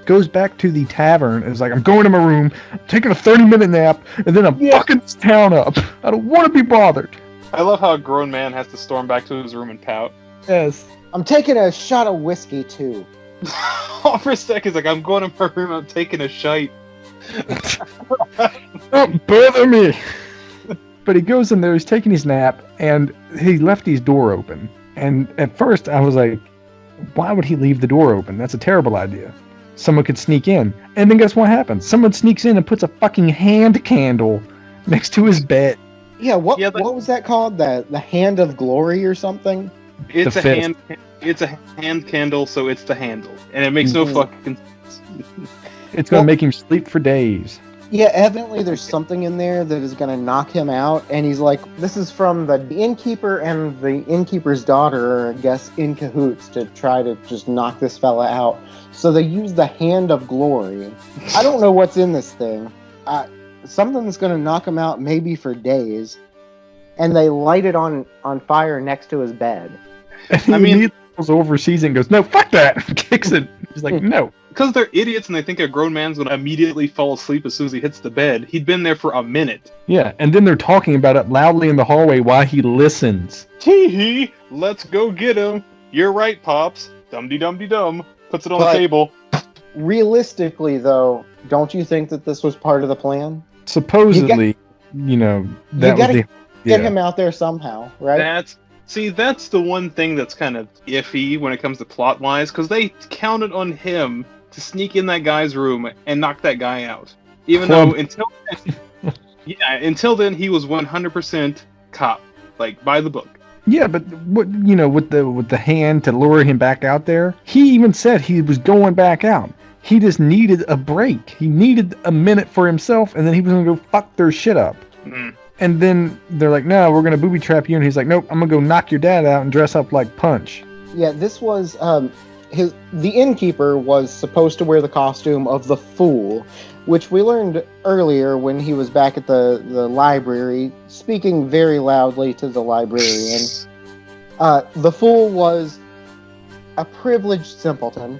goes back to the tavern, and is like, I'm going to my room, I'm taking a 30-minute nap, and then I'm fucking this town up. I don't want to be bothered. I love how a grown man has to storm back to his room and pout. Yes. I'm taking a shot of whiskey, too. For a sec, he's like, I'm going to my room, I'm taking a shite. Don't bother me. But he goes in there, he's taking his nap, and he left his door open. And at first, I was like, why would he leave the door open? That's a terrible idea. Someone could sneak in. And then guess what happens? Someone sneaks in and puts a fucking hand candle next to his bed. Yeah, what Yeah, but- what was that called? The Hand of Glory or something? It's The a fist. hand. It's a hand candle, so it's the handle, and it makes no Mhm. fucking. It's going Well- to make him sleep for days. Yeah, evidently there's something in there that is going to knock him out. And he's like, this is from the innkeeper, and the innkeeper's daughter are, I guess, in cahoots to try to just knock this fella out. So they use the Hand of Glory. I don't know what's in this thing. Something that's going to knock him out maybe for days. And they light it on fire next to his bed. And he I mean- immediately goes over, sees it, and goes, no, fuck that. Kicks it. He's like, no. Because they're idiots and they think a grown man's gonna immediately fall asleep as soon as he hits the bed. He'd been there for a minute. Yeah, and then they're talking about it loudly in the hallway while he listens. Tee hee, let's go get him. You're right, Pops. Dum-de-dum-de-dum. Puts it on But- the table. Realistically, though, don't you think that this was part of the plan? Supposedly, that gotta was the... Get Yeah. him out there somehow, right? That's the one thing that's kind of iffy when it comes to plot wise, because they counted on him to sneak in that guy's room and knock that guy out. Even though until then he was 100% cop, like by the book. Yeah, but with the hand to lure him back out there, he even said he was going back out. He just needed a break. He needed a minute for himself, and then he was gonna go fuck their shit up. Mm. And then they're like, "No, we're gonna booby trap you," and he's like, "Nope, I'm gonna go knock your dad out and dress up like Punch." Yeah, this was the innkeeper was supposed to wear the costume of the fool, which we learned earlier when he was back at the library, speaking very loudly to the librarian. The fool was a privileged simpleton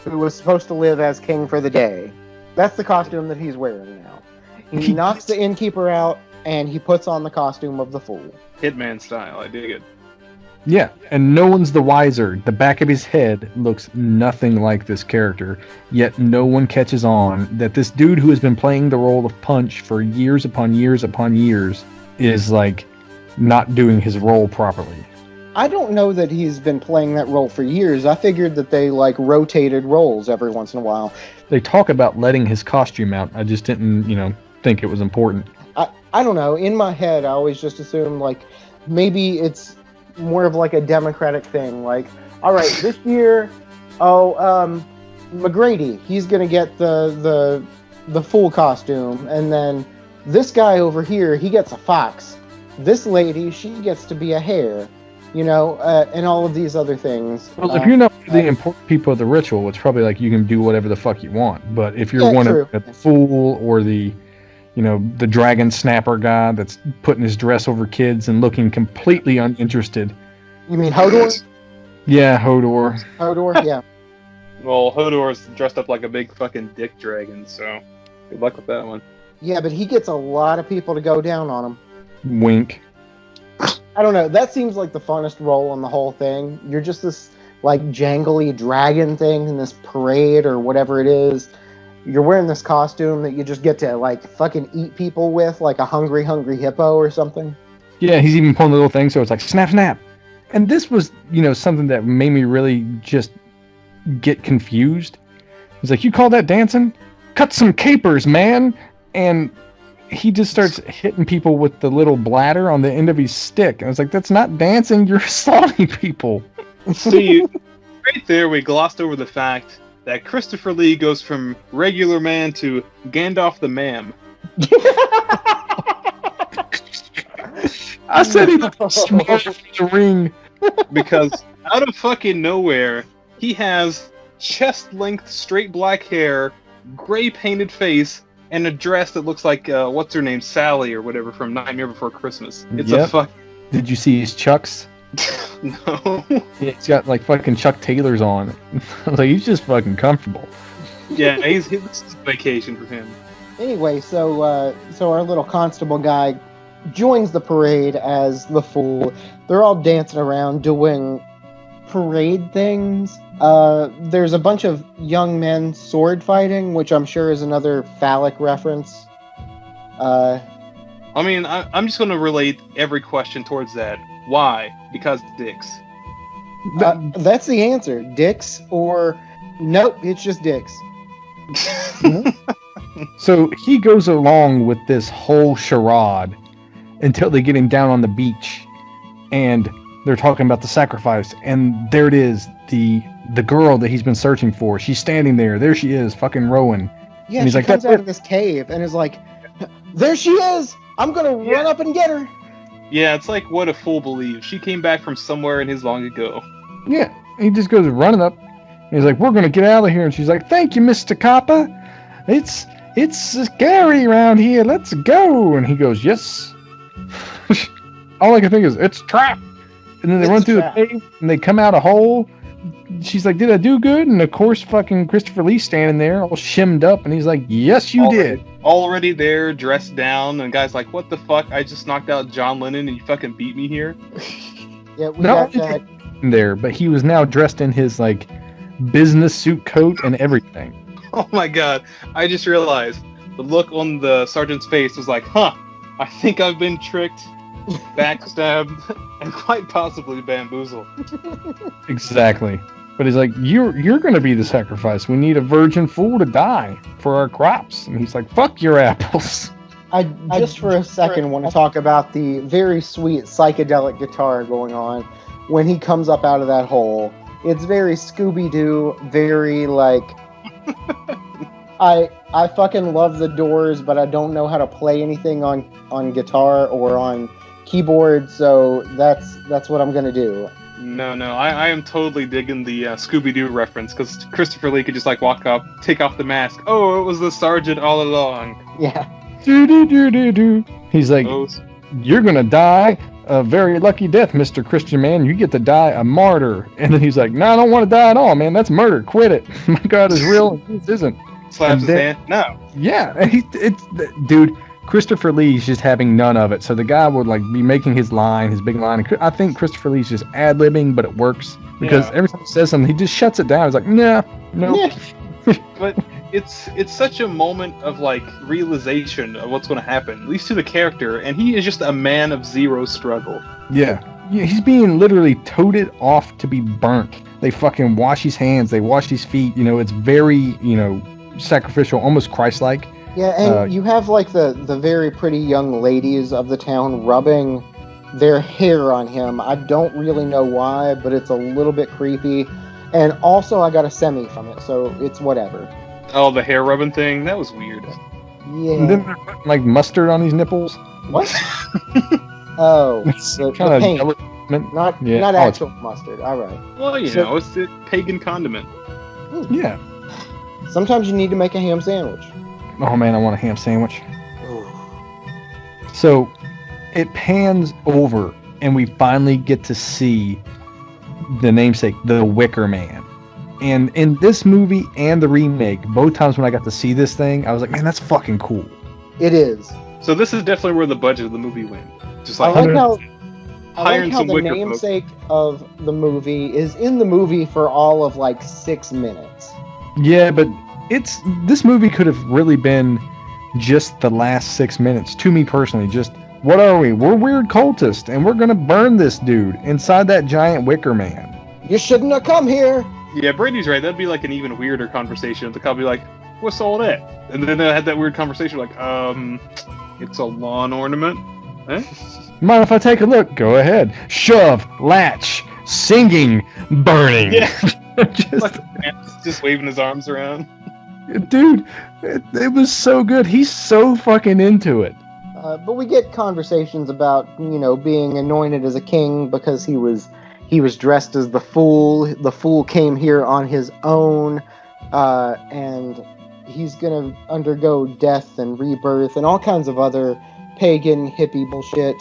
who was supposed to live as king for the day. That's the costume that he's wearing now. He knocks the innkeeper out, and he puts on the costume of the fool. Hitman style, I dig it. Yeah, and no one's the wiser. The back of his head looks nothing like this character, yet no one catches on that this dude who has been playing the role of Punch for years upon years upon years is like not doing his role properly. I don't know that he's been playing that role for years. I figured that they like rotated roles every once in a while. They talk about letting his costume out. I just didn't, think it was important. I don't know. In my head, I always just assumed like maybe it's more of like a democratic thing. Like, all right, this year, McGrady, he's gonna get the full costume, and then this guy over here, he gets a fox. This lady, she gets to be a hare. And all of these other things. Well, if you're not the important people of the ritual, it's probably like you can do whatever the fuck you want. But if you're one of the fool or the dragon snapper guy that's putting his dress over kids and looking completely uninterested. You mean Hodor? Yeah, Hodor. Hodor, yeah. Well, Hodor's dressed up like a big fucking dick dragon, so good luck with that one. Yeah, but he gets a lot of people to go down on him. Wink. I don't know. That seems like the funnest role on the whole thing. You're just this like jangly dragon thing in this parade or whatever it is. You're wearing this costume that you just get to like fucking eat people with, like a hungry hippo or something. Yeah, he's even pulling the little thing, so it's like snap, snap. And this was, something that made me really just get confused. He's like, "You call that dancing? Cut some capers, man!" And he just starts hitting people with the little bladder on the end of his stick. And I was like, that's not dancing, you're assaulting people. See, right there we glossed over the fact that Christopher Lee goes from regular man to Gandalf the Man. I said he smashed the ring. Because out of fucking nowhere, he has chest-length straight black hair, gray painted face, and a dress that looks like, what's her name, Sally or whatever from Nightmare Before Christmas. It's a fuck. Did you see his Chucks? No. Yeah, he's got like fucking Chuck Taylors on. I was like, he's just fucking comfortable. Yeah, this is vacation for him. Anyway, so our little constable guy joins the parade as the fool. They're all dancing around doing parade things. There's a bunch of young men sword fighting, which I'm sure is another phallic reference. I mean, I'm just going to relate every question towards that. Why? Because dicks. That's the answer. Dicks or... Nope, it's just dicks. So he goes along with this whole charade until they get him down on the beach. And they're talking about the sacrifice. And there it is. The girl that he's been searching for. She's standing there. There she is, fucking rowing. Yeah, and he's she like, comes out of this cave and is like, there she is! I'm gonna run up and get her! Yeah, it's like what a fool believes. She came back from somewhere in his long ago. Yeah, he just goes running up. He's like, we're gonna get out of here. And she's like, thank you, Mr. Copper. It's scary around here. Let's go. And he goes, yes. All I can think is, it's a trap. And then they run through the cave and they come out a hole. She's like, did I do good? And of course, fucking Christopher Lee's standing there all shimmed up. And he's like, yes, you did. Already there, dressed down. And the guy's like, what the fuck? I just knocked out John Lennon and you fucking beat me here? Yeah, we got that. There, but he was now dressed in his, like, business suit coat and everything. Oh my god. I just realized the look on the sergeant's face was like, I think I've been tricked, backstabbed, and quite possibly bamboozled. Exactly. But he's like, you're going to be the sacrifice. We need a virgin fool to die for our crops. And he's like, fuck your apples. I just for a second want to talk about the very sweet psychedelic guitar going on when he comes up out of that hole. It's very Scooby-Doo, very like... I fucking love the Doors, but I don't know how to play anything on guitar or on keyboard, so that's what I'm gonna do. No, I am totally digging the Scooby-Doo reference, because Christopher Lee could just like walk up, take off the mask. Oh, it was the sergeant all along. Yeah. Do. He's like, you're gonna die a very lucky death, Mr. Christian Man. You get to die a martyr. And then he's like, no, I don't want to die at all, man. That's murder. Quit it. My God is real and this isn't. Slaps his hand. No. Yeah. Dude, Christopher Lee's just having none of it. So the guy would like be making his line, his big line. I think Christopher Lee's just ad-libbing, but it works. Because every time he says something, he just shuts it down. He's like, no. But it's such a moment of like realization of what's going to happen, at least to the character, and he is just a man of zero struggle. Yeah. he's being literally toted off to be burnt. They fucking wash his hands, they wash his feet. It's very, sacrificial, almost Christ-like. Yeah, and you have like the very pretty young ladies of the town rubbing their hair on him. I don't really know why, but it's a little bit creepy. And also, I got a semi from it, so it's whatever. Oh, the hair rubbing thing? That was weird. And then Yeah. they're putting, like, mustard on his nipples. What? Oh, the paint, not actual mustard. All right. Well, it's the pagan condiment. Yeah. Sometimes you need to make a ham sandwich. Oh man, I want a ham sandwich. So it pans over, and we finally get to see the namesake, the Wicker Man. And in this movie and the remake, both times when I got to see this thing, I was like, man, that's fucking cool. It is. So this is definitely where the budget of the movie went. Just I like like how hiring some the wicker folk. namesake of the movie is in the movie for all of like 6 minutes. Yeah, but this movie could have really been just the last 6 minutes. To me personally, just what are we? We're weird cultists, and we're gonna burn this dude inside that giant Wicker Man. You shouldn't have come here. Yeah, Brady's right. That'd be like an even weirder conversation. The cop be like, "What's all that?" And then they had that weird conversation like, it's a lawn ornament." Eh? Mind if I take a look? Go ahead. Shove, latch, singing, burning. Yeah. just, Just waving his arms around. dude, it was so good. He's so fucking into it. But we get conversations about, being anointed as a king because he was dressed as the fool. The fool came here on his own, and he's gonna undergo death and rebirth and all kinds of other pagan hippie bullshit.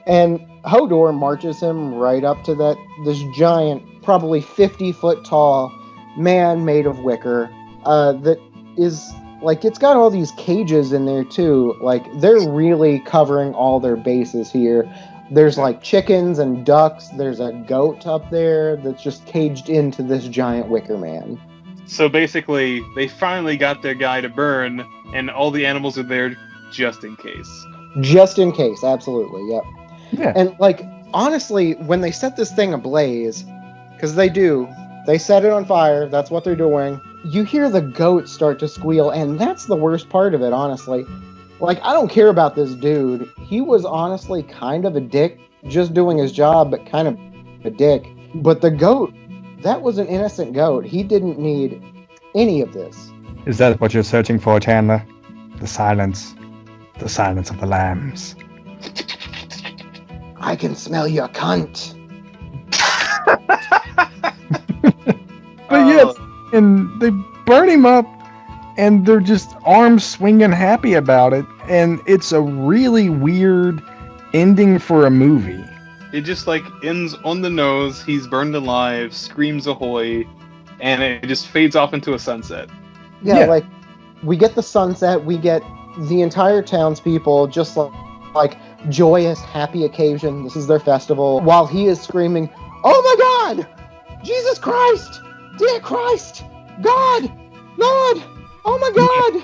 And Hodor marches him right up to this giant, probably 50-foot tall man made of wicker, that is like, it's got all these cages in there too. Like, they're really covering all their bases here. There's like chickens and ducks. There's a goat up there that's just caged into this giant wicker man. So basically, they finally got their guy to burn, and all the animals are there just in case. Just in case, absolutely, yep. Yeah. And like, honestly, when they set this thing ablaze, because they set it on fire, that's what they're doing. You hear the goat start to squeal, and that's the worst part of it, honestly. Like, I don't care about this dude. He was honestly kind of a dick, just doing his job, but kind of a dick. But the goat, that was an innocent goat. He didn't need any of this. Is that what you're searching for, Chandler? The silence. The silence of the lambs. I can smell your cunt. But yes, and they burn him up, and they're just arms swinging happy about it, and it's a really weird ending for a movie. It just like ends on the nose. He's burned alive, screams ahoy, and it just fades off into a sunset. Yeah, like, we get the sunset, we get the entire townspeople just like joyous, happy occasion. This is their festival. While he is screaming, "Oh my God! Jesus Christ! Dear Christ! God! Lord! Oh my God!"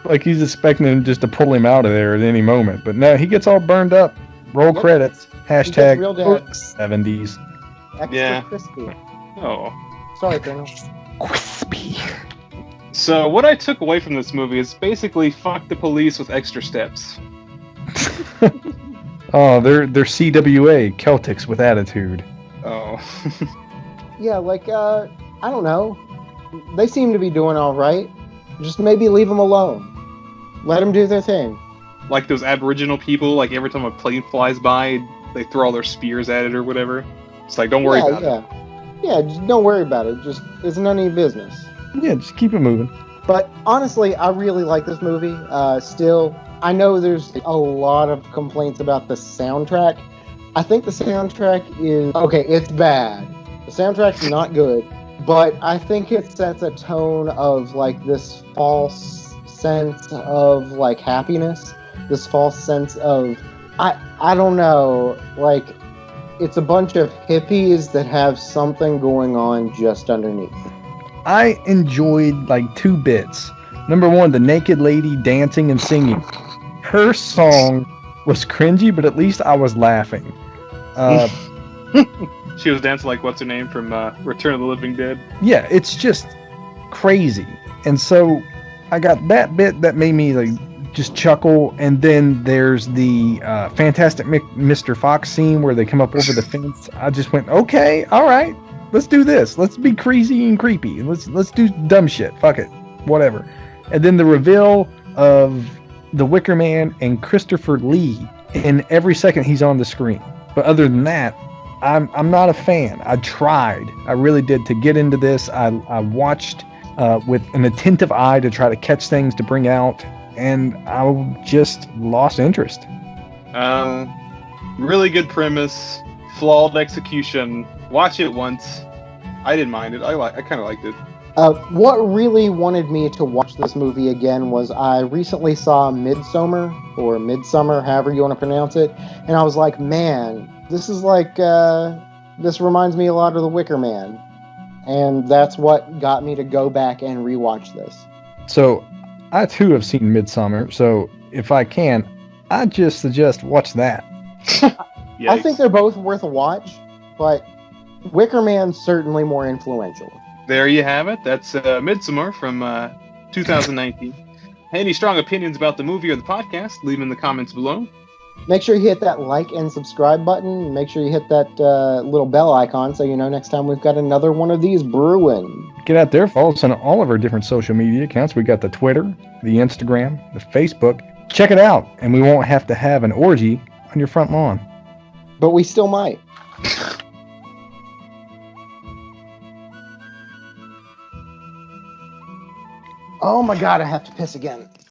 Like he's expecting him just to pull him out of there at any moment. But no, he gets all burned up. Roll credits. Hashtag real dead. 70s. Extra Yeah. crispy. Oh. Sorry, Colonel. Crispy. So what I took away from this movie is basically fuck the police with extra steps. Oh, they're CWA, Celtics with attitude. Oh. Yeah, like, I don't know. They seem to be doing all right. Just maybe leave them alone. Let them do their thing. Like those Aboriginal people, like every time a plane flies by, they throw all their spears at it or whatever. It's like, don't worry about it. Yeah, just don't worry about it. Just, it's none of your business. Yeah, just keep it moving. But honestly, I really like this movie. Still, I know there's a lot of complaints about the soundtrack. I think the soundtrack is... Okay, it's bad. The soundtrack's not good. But I think it sets a tone of, like, this false sense of, like, happiness. This false sense of... I don't know. Like, it's a bunch of hippies that have something going on just underneath. I enjoyed like 2 bits. Number 1, the naked lady dancing and singing. Her song was cringy, but at least I was laughing. She was dancing like what's her name from Return of the Living Dead. Yeah, it's just crazy. And so I got that bit that made me like just chuckle, and then there's the Fantastic Mr. Fox scene where they come up over the fence. I just went, okay, all right, let's do this. Let's be crazy and creepy. Let's do dumb shit. Fuck it, whatever. And then the reveal of the Wicker Man and Christopher Lee in every second he's on the screen. But other than that, I'm not a fan. I tried. I really did to get into this. I watched with an attentive eye to try to catch things to bring out, and I just lost interest. Really good premise, flawed execution. Watch it once. I didn't mind it. I kind of liked it. What really wanted me to watch this movie again was I recently saw Midsummer, or Midsummer, however you want to pronounce it, and I was like, man, this is like, this reminds me a lot of The Wicker Man. And that's what got me to go back and rewatch this. So, I too have seen Midsummer, so if I can, I just suggest watch that. I think they're both worth a watch, but Wicker Man's certainly more influential. There you have it. That's Midsommar from 2019. Any strong opinions about the movie or the podcast, leave them in the comments below. Make sure you hit that like and subscribe button. Make sure you hit that little bell icon so you know next time we've got another one of these brewing. Get out there, follow us on all of our different social media accounts. We got the Twitter, the Instagram, the Facebook. Check it out, and we won't have to have an orgy on your front lawn. But we still might. Oh my god, I have to piss again.